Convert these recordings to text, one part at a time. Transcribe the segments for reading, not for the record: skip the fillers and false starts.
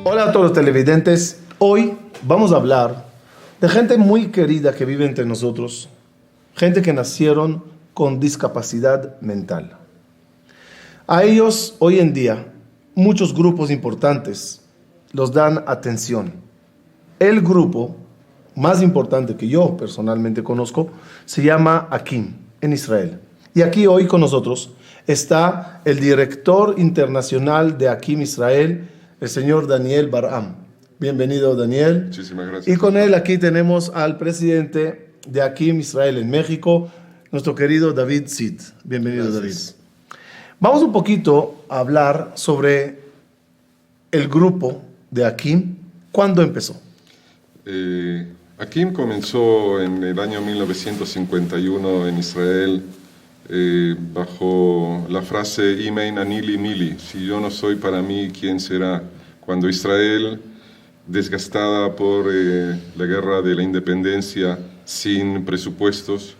Hola a todos los televidentes. Hoy vamos a hablar de gente muy querida que vive entre nosotros, gente que nacieron con discapacidad mental. A ellos hoy en día muchos grupos importantes los dan atención. El grupo más importante que yo personalmente conozco se llama Akim en Israel. Y aquí hoy con nosotros está el director internacional de Akim Israel, el señor Daniel Barham. Bienvenido, Daniel. Muchísimas gracias. Y con él aquí tenemos al presidente de Akim Israel en México, nuestro querido David Sid. Bienvenido, gracias. David. Vamos un poquito a hablar sobre el grupo de Akim. ¿Cuándo empezó? Akim comenzó en el año 1951 en Israel bajo la frase Imein Anili Mili, si yo no soy para mí, ¿quién será? Cuando Israel, desgastada por la guerra de la independencia, sin presupuestos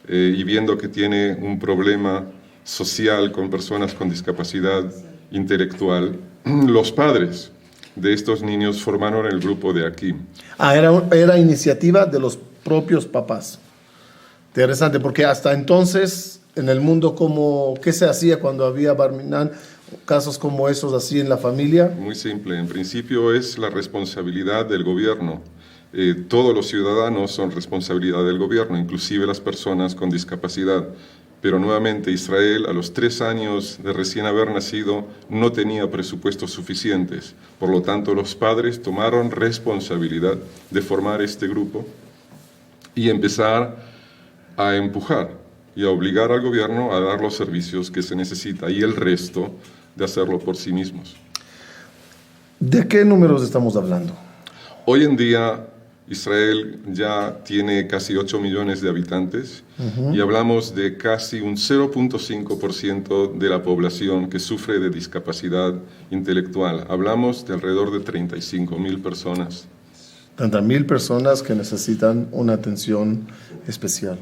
y viendo que tiene un problema social con personas con discapacidad intelectual, los padres de estos niños formaron el grupo de Akim. Era iniciativa de los propios papás. Interesante, porque hasta entonces en el mundo, ¿qué se hacía cuando había Bar Minan, casos como esos así en la familia? Muy simple, en principio es la responsabilidad del gobierno. Todos los ciudadanos son responsabilidad del gobierno, inclusive las personas con discapacidad. Pero nuevamente Israel, a los 3 años de recién haber nacido, no tenía presupuestos suficientes. Por lo tanto, los padres tomaron responsabilidad de formar este grupo y empezar a empujar y a obligar al gobierno a dar los servicios que se necesita y el resto de hacerlo por sí mismos. ¿De qué números estamos hablando? Hoy en día Israel ya tiene casi 8 millones de habitantes y hablamos de casi un 0.5% de la población que sufre de discapacidad intelectual. Hablamos de alrededor de 35,000 personas. 30,000 personas que necesitan una atención especial.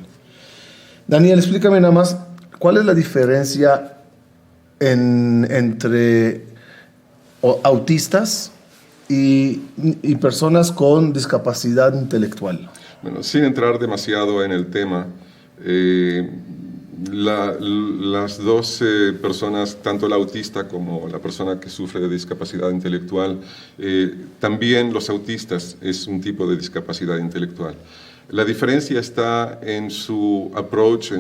Daniel, explícame nada más, ¿cuál es la diferencia entre autistas y personas con discapacidad intelectual? Bueno, sin entrar demasiado en el tema, las dos personas, tanto el autista como la persona que sufre de discapacidad intelectual, también los autistas es un tipo de discapacidad intelectual. La diferencia está en su approach,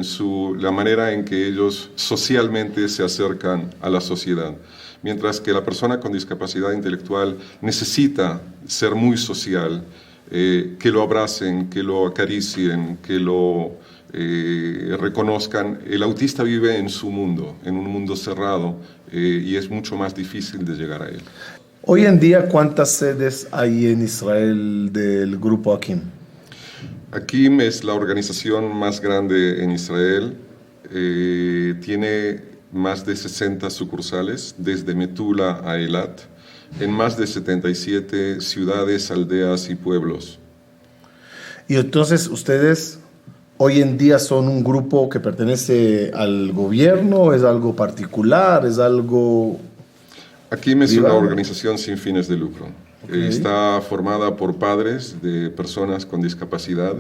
la manera en que ellos socialmente se acercan a la sociedad. Mientras que la persona con discapacidad intelectual necesita ser muy social, que lo abracen, que lo acaricien, que lo reconozcan. El autista vive en su mundo, en un mundo cerrado, y es mucho más difícil de llegar a él. Hoy en día, ¿cuántas sedes hay en Israel del grupo Akim? Akim es la organización más grande en Israel. Tiene más de 60 sucursales, desde Metula a Eilat, en más de 77 ciudades, aldeas y pueblos. Y entonces, ¿ustedes hoy en día son un grupo que pertenece al gobierno? ¿Es algo particular? ¿Es algo...? Akim es una organización sin fines de lucro. Okay. Está formada por padres de personas con discapacidad,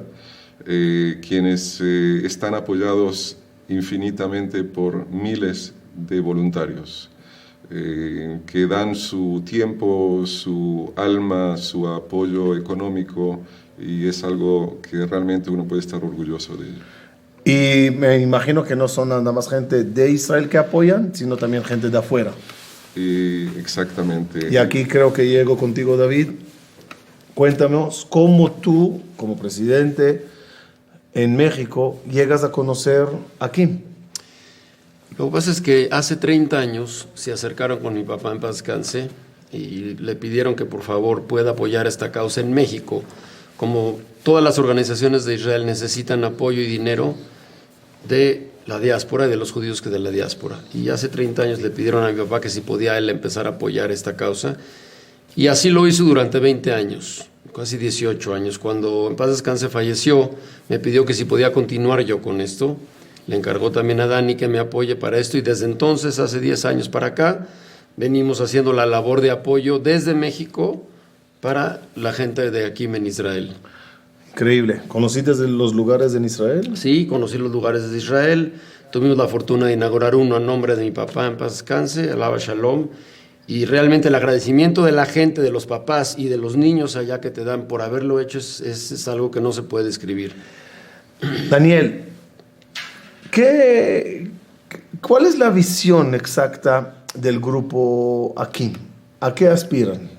quienes están apoyados infinitamente por miles de voluntarios que dan su tiempo, su alma, su apoyo económico, y es algo que realmente uno puede estar orgulloso de ello. Y me imagino que no son nada más gente de Israel que apoyan, sino también gente de afuera. Exactamente. Y aquí creo que llego contigo, David. Cuéntanos cómo tú, como presidente en México, llegas a conocer a Akim. Lo que pasa es que hace 30 años se acercaron con mi papá, en paz descanse, y le pidieron que por favor pueda apoyar esta causa en México. Como todas las organizaciones de Israel necesitan apoyo y dinero de la diáspora y de los judíos que de la diáspora. Y hace 30 años le pidieron a mi papá que si podía él empezar a apoyar esta causa. Y así lo hizo durante 20 años, casi 18 años. Cuando en paz descanse falleció, me pidió que si podía continuar yo con esto. Le encargó también a Dani que me apoye para esto, y desde entonces, hace 10 años para acá, venimos haciendo la labor de apoyo desde México para la gente de aquí en Israel. Increíble. ¿Conociste los lugares en Israel? Sí, conocí los lugares de Israel. Tuvimos la fortuna de inaugurar uno a nombre de mi papá, en paz descanse, alaba Shalom. Y realmente el agradecimiento de la gente, de los papás y de los niños allá que te dan por haberlo hecho es algo que no se puede describir. Daniel, ¿cuál es la visión exacta del grupo Akim? ¿A qué aspiran?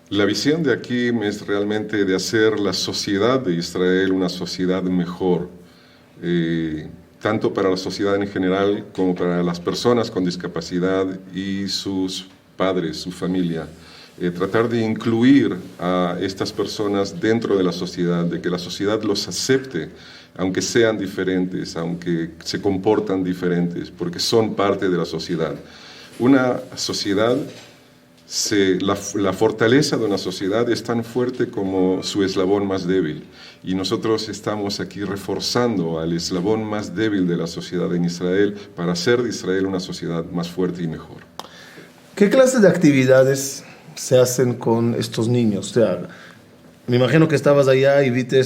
La visión de Akim es realmente de hacer la sociedad de Israel una sociedad mejor, tanto para la sociedad en general como para las personas con discapacidad y sus padres, su familia. Tratar de incluir a estas personas dentro de la sociedad, de que la sociedad los acepte, aunque sean diferentes, aunque se comportan diferentes, porque son parte de la sociedad. Una sociedad, la fortaleza de una sociedad es tan fuerte como su eslabón más débil. Y nosotros estamos aquí reforzando al eslabón más débil de la sociedad en Israel para hacer de Israel una sociedad más fuerte y mejor. ¿Qué clase de actividades se hacen con estos niños? O sea, me imagino que estabas allá y viste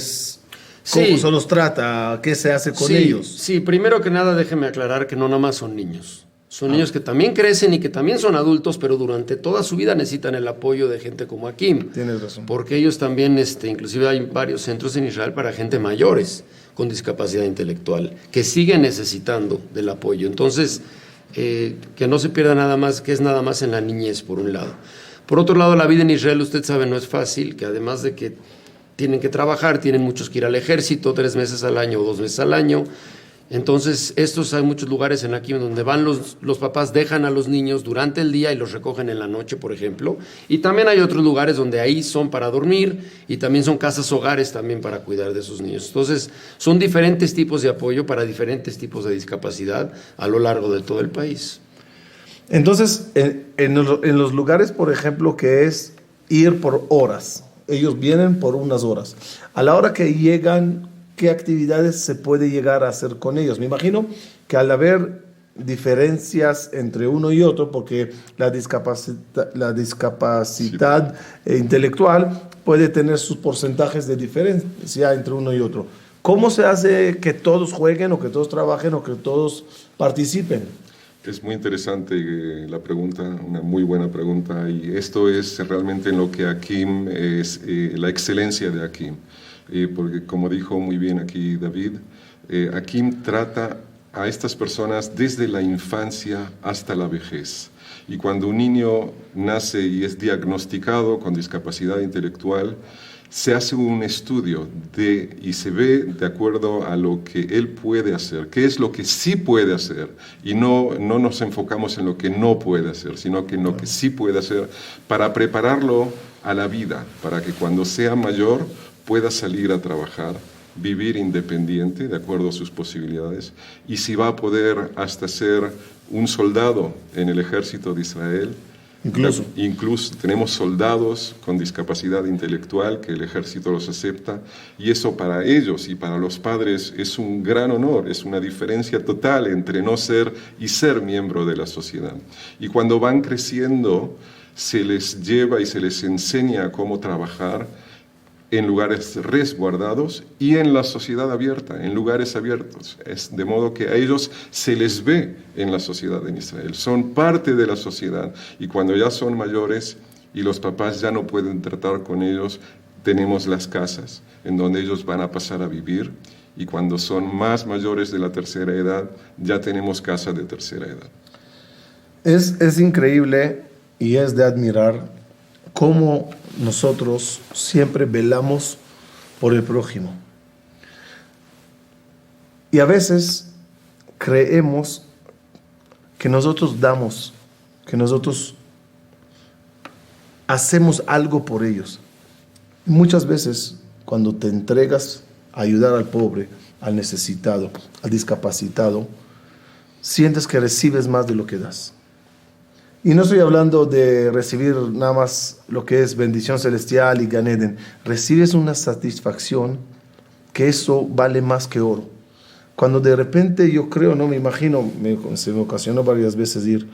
cómo se los trata, qué se hace con ellos. Sí, primero que nada déjeme aclarar que no nada más son niños. Son niños que también crecen y que también son adultos, pero durante toda su vida necesitan el apoyo de gente como Akim. Tienes razón. Porque ellos también, inclusive hay varios centros en Israel para gente mayores con discapacidad intelectual, que siguen necesitando del apoyo. Entonces, que no se pierda nada más, que es nada más en la niñez, por un lado. Por otro lado, la vida en Israel, usted sabe, no es fácil, que además de que tienen que trabajar, tienen muchos que ir al ejército 3 meses al año o 2 meses al año. Entonces, hay muchos lugares en aquí donde van los papás, dejan a los niños durante el día y los recogen en la noche, por ejemplo. Y también hay otros lugares donde ahí son para dormir y también son casas hogares también para cuidar de esos niños. Entonces, son diferentes tipos de apoyo para diferentes tipos de discapacidad a lo largo de todo el país. Entonces, en los lugares, por ejemplo, que es ir por horas, ellos vienen por unas horas. A la hora que llegan, ¿qué actividades se puede llegar a hacer con ellos? Me imagino que al haber diferencias entre uno y otro, porque la discapacidad intelectual puede tener sus porcentajes de diferencia entre uno y otro. ¿Cómo se hace que todos jueguen o que todos trabajen o que todos participen? Es muy interesante la pregunta, una muy buena pregunta, y esto es realmente en lo que Akim es la excelencia de Akim. Porque como dijo muy bien aquí David, Akim trata a estas personas desde la infancia hasta la vejez. Y cuando un niño nace y es diagnosticado con discapacidad intelectual, se hace un estudio y se ve de acuerdo a lo que él puede hacer, qué es lo que sí puede hacer, y no nos enfocamos en lo que no puede hacer, sino que en lo que sí puede hacer para prepararlo a la vida, para que cuando sea mayor pueda salir a trabajar, vivir independiente de acuerdo a sus posibilidades, y si va a poder hasta ser un soldado en el ejército de Israel. Incluso tenemos soldados con discapacidad intelectual que el ejército los acepta, y eso para ellos y para los padres es un gran honor, es una diferencia total entre no ser y ser miembro de la sociedad. Y cuando van creciendo se les lleva y se les enseña cómo trabajar en lugares resguardados y en la sociedad abierta, en lugares abiertos. Es de modo que a ellos se les ve en la sociedad en Israel, son parte de la sociedad, y cuando ya son mayores y los papás ya no pueden tratar con ellos, tenemos las casas en donde ellos van a pasar a vivir, y cuando son más mayores de la tercera edad, ya tenemos casa de tercera edad. Es increíble y es de admirar cómo nosotros siempre velamos por el prójimo. Y a veces creemos que nosotros damos, que nosotros hacemos algo por ellos. Muchas veces cuando te entregas a ayudar al pobre, al necesitado, al discapacitado, sientes que recibes más de lo que das. Y no estoy hablando de recibir nada más lo que es bendición celestial y Gan Eden. Recibes una satisfacción que eso vale más que oro. Cuando de repente yo creo, no me imagino, se me ocasionó varias veces ir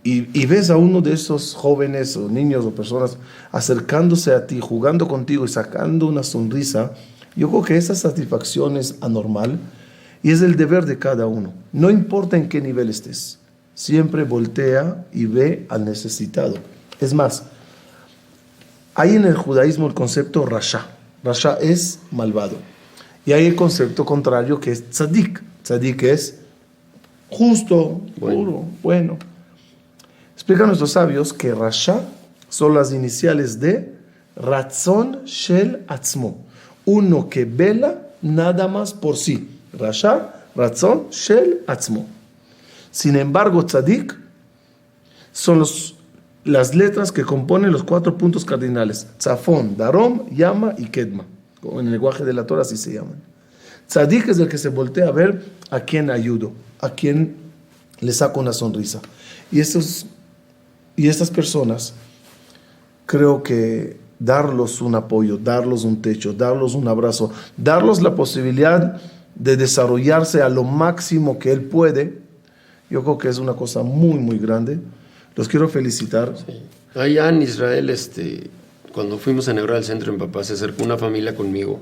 y ves a uno de esos jóvenes o niños o personas acercándose a ti, jugando contigo y sacando una sonrisa, yo creo que esa satisfacción es anormal y es el deber de cada uno. No importa en qué nivel estés, siempre voltea y ve al necesitado. Es más, hay en el judaísmo el concepto rasha. Rasha es malvado. Y hay el concepto contrario que es tzadik. Tzadik es justo, puro, bueno. Explican nuestros sabios que rasha son las iniciales de Ratzon Shel Atzmo. Uno que vela nada más por sí. Rasha, Ratzon Shel Atzmo. Sin embargo, tzadik son las letras que componen los 4 puntos cardinales. Tzafón, Darom, Yama y Kedma. En el lenguaje de la Torah así se llaman. Tzadik es el que se voltea a ver a quién ayudo, a quién le saco una sonrisa. Y estas personas, creo que darlos un apoyo, darlos un techo, darlos un abrazo, darlos la posibilidad de desarrollarse a lo máximo que él puede, yo creo que es una cosa muy, muy grande. Los quiero felicitar. Sí. Allá en Israel, cuando fuimos a inaugurar el centro en Papá, se acercó una familia conmigo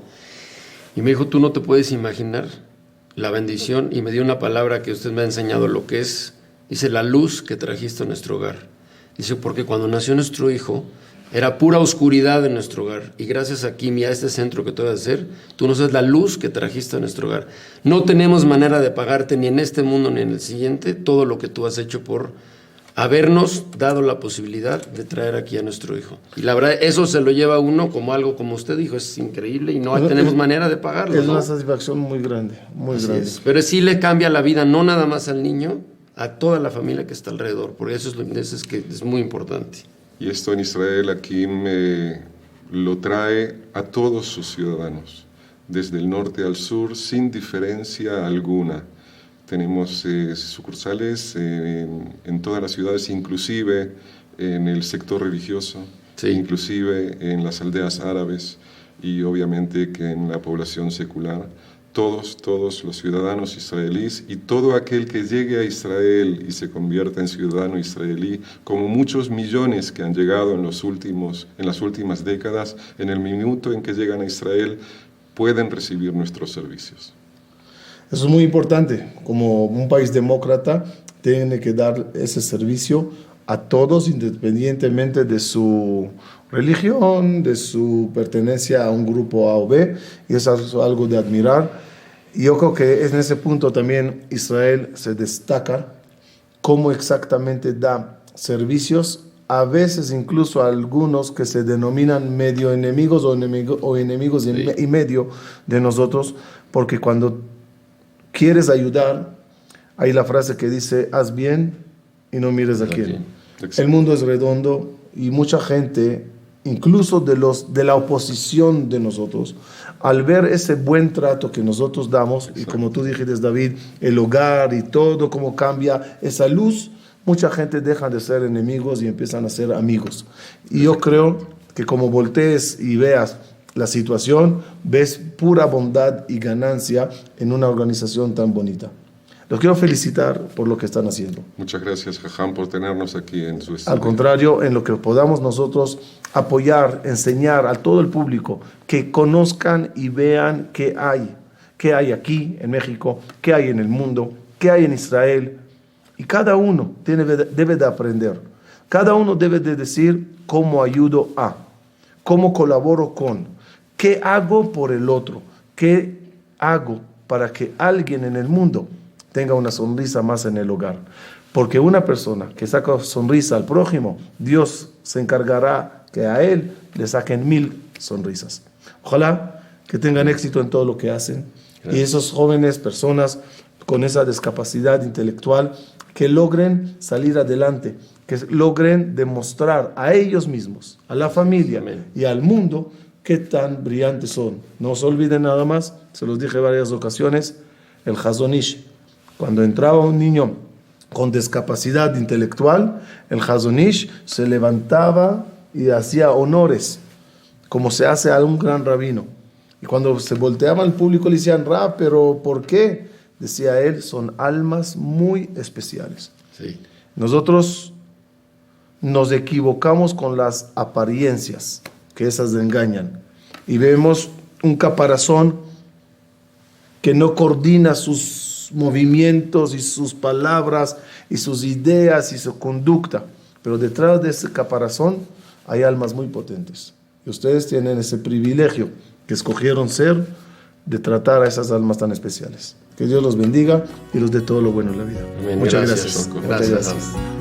y me dijo, tú no te puedes imaginar la bendición, y me dio una palabra que usted me ha enseñado lo que es. Dice, la luz que trajiste a nuestro hogar. Dice, porque cuando nació nuestro hijo, era pura oscuridad en nuestro hogar. Y gracias a Kimi, a este centro que te voy a hacer, tú nos das la luz que trajiste a nuestro hogar. No tenemos manera de pagarte ni en este mundo ni en el siguiente todo lo que tú has hecho por habernos dado la posibilidad de traer aquí a nuestro hijo. Y la verdad, eso se lo lleva a uno como algo, como usted dijo, es increíble y no tenemos manera de pagarlo. Es una satisfacción muy grande, muy grande. Es. Pero sí le cambia la vida, no nada más al niño, a toda la familia que está alrededor, porque eso es que es muy importante. Y esto en Israel aquí lo trae a todos sus ciudadanos, desde el norte al sur, sin diferencia alguna. Tenemos sucursales en todas las ciudades, inclusive en el sector religioso, sí, inclusive en las aldeas árabes y obviamente que en la población secular. Todos los ciudadanos israelíes y todo aquel que llegue a Israel y se convierta en ciudadano israelí, como muchos millones que han llegado en las últimas décadas, en el minuto en que llegan a Israel, pueden recibir nuestros servicios. Eso es muy importante. Como un país demócrata, tiene que dar ese servicio a todos, independientemente de su religión, de su pertenencia a un grupo A o B, y eso es algo de admirar. Y yo creo que en ese punto también Israel se destaca cómo exactamente da servicios, a veces incluso a algunos que se denominan medio enemigos o enemigos sí, y medio de nosotros, porque cuando quieres ayudar, hay la frase que dice, haz bien y no mires a quién. El mundo es redondo y mucha gente, incluso de la oposición de nosotros, al ver ese buen trato que nosotros damos, y como tú dijiste, David, el hogar y todo, cómo cambia esa luz, mucha gente deja de ser enemigos y empiezan a ser amigos. Y yo creo que como voltees y veas la situación, ves pura bondad y ganancia en una organización tan bonita. Los quiero felicitar por lo que están haciendo. Muchas gracias, Jajam, por tenernos aquí en su estudio. Al contrario, en lo que podamos nosotros apoyar, enseñar a todo el público que conozcan y vean qué hay aquí en México, qué hay en el mundo, qué hay en Israel. Y cada uno debe de aprender. Cada uno debe de decir cómo ayudo a, cómo colaboro con, qué hago por el otro, qué hago para que alguien en el mundo tenga una sonrisa más en el hogar. Porque una persona que saca sonrisa al prójimo, Dios se encargará que a él le saquen 1000 sonrisas. Ojalá que tengan éxito en todo lo que hacen. Gracias. Y esos jóvenes, personas con esa discapacidad intelectual, que logren salir adelante, que logren demostrar a ellos mismos, a la familia Amén. Y al mundo qué tan brillantes son. No se olviden nada más, se los dije en varias ocasiones, el Hazon Ish. Cuando entraba un niño con discapacidad intelectual, el Hazon Ish se levantaba y hacía honores, como se hace a un gran rabino. Y cuando se volteaba al público le decían, pero ¿por qué? Decía él, son almas muy especiales. Sí. Nosotros nos equivocamos con las apariencias, que esas engañan, y vemos un caparazón que no coordina sus movimientos y sus palabras y sus ideas y su conducta, pero detrás de ese caparazón hay almas muy potentes, y ustedes tienen ese privilegio que escogieron ser, de tratar a esas almas tan especiales. Que Dios los bendiga y los dé todo lo bueno en la vida. Amén. Muchas Gracias. gracias. Gracias. Muchas gracias.